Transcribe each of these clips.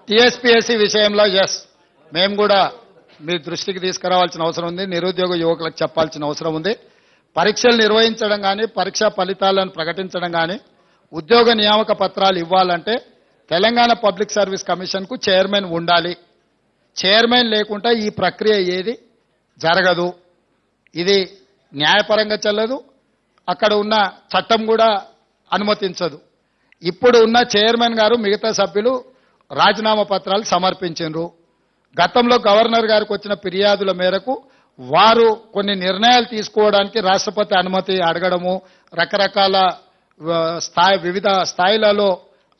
TSPSC విషయంలో మేము కూడా మీ దృష్టికి తీసుకురావాల్సిన అవసరం ఉంది. నిరుద్యోగ యువకులకు చెప్పాల్సిన అవసరం ఉంది. పరీక్షలు నిర్వహించడం కానీ, పరీక్షా ఫలితాలను ప్రకటించడం కానీ, ఉద్యోగ నియామక పత్రాలు ఇవ్వాలంటే తెలంగాణ పబ్లిక్ సర్వీస్ కమిషన్కు చైర్మన్ ఉండాలి. చైర్మన్ లేకుండా ఈ ప్రక్రియ ఏది జరగదు. ఇది న్యాయపరంగా చెల్లదు. అక్కడ ఉన్న చట్టం కూడా అనుమతించదు. ఇప్పుడు ఉన్న చైర్మన్ గారు మిగతా సభ్యులు రాజీనామా పత్రాలు సమర్పించారు. గతంలో గవర్నర్ గారికి వచ్చిన ఫిర్యాదుల మేరకు వారు కొన్ని నిర్ణయాలు తీసుకోవడానికి రాష్ట్రపతి అనుమతి అడగడము, రకరకాల వివిధ స్థాయిలలో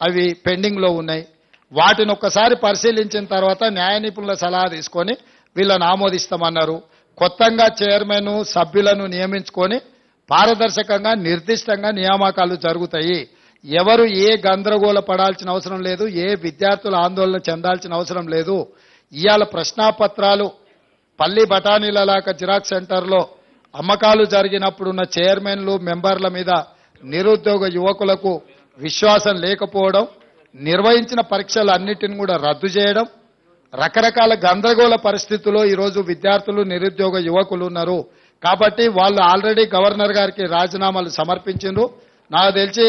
అవి పెండింగ్లో ఉన్నాయి. వాటిని ఒక్కసారి పరిశీలించిన తర్వాత న్యాయ నిపుణుల సలహా తీసుకొని వీళ్ళని ఆమోదిస్తామన్నారు. కొత్తగా చైర్మన్ సభ్యులను నియమించుకొని పారదర్శకంగా నిర్దిష్టంగా నియామకాలు జరుగుతాయి. ఎవరు ఏ గందరగోళ పడాల్సిన అవసరం లేదు. ఏ విద్యార్థులు ఆందోళన చెందాల్సిన అవసరం లేదు. ఇవాళ ప్రశ్నాపత్రాలు పల్లి బఠానీలలాక జిరాక్స్ సెంటర్లో అమ్మకాలు జరిగినప్పుడున్న చైర్మన్లు మెంబర్ల మీద నిరుద్యోగ యువకులకు విశ్వాసం లేకపోవడం, నిర్వహించిన పరీక్షలు అన్నిటిని కూడా రద్దు చేయడం, రకరకాల గందరగోళ పరిస్థితుల్లో ఈరోజు విద్యార్థులు నిరుద్యోగ యువకులు ఉన్నారు. కాబట్టి వాళ్ళు ఆల్రెడీ గవర్నర్ గారికి రాజీనామాలు సమర్పించారు. నాకు తెలిసి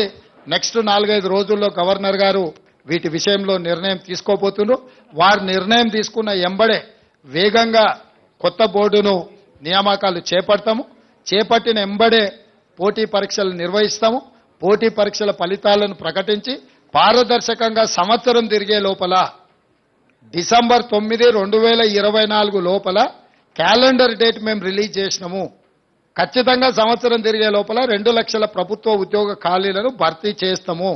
నెక్స్ట్ 4-5 రోజుల్లో గవర్నర్ గారు వీటి విషయంలో నిర్ణయం తీసుకోబోతున్నారు. వారు నిర్ణయం తీసుకున్న ఎంబడే వేగంగా కొత్త బోర్డును నియామకాలు చేపడతాము. చేపట్టిన ఎంబడే పోటీ పరీక్షలు నిర్వహిస్తాము. పోటీ పరీక్షల ఫలితాలను ప్రకటించి పారదర్శకంగా సంవత్సరం తిరిగే లోపల డిసెంబర్ 9, 2024 లోపల క్యాలెండర్ డేట్ మేము రిలీజ్ చేసినాము. ఖచ్చితంగా సంవత్సరం తిరిగే లోపల 2 లక్షల ప్రభుత్వ ఉద్యోగ ఖాళీలను భర్తీ చేస్తాము.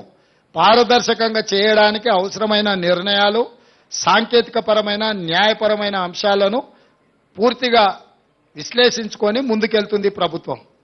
పారదర్శకంగా చేయడానికి అవసరమైన నిర్ణయాలు, సాంకేతికపరమైన న్యాయపరమైన అంశాలను పూర్తిగా విశ్లేషించుకొని ముందుకెళ్తుంది ప్రభుత్వం.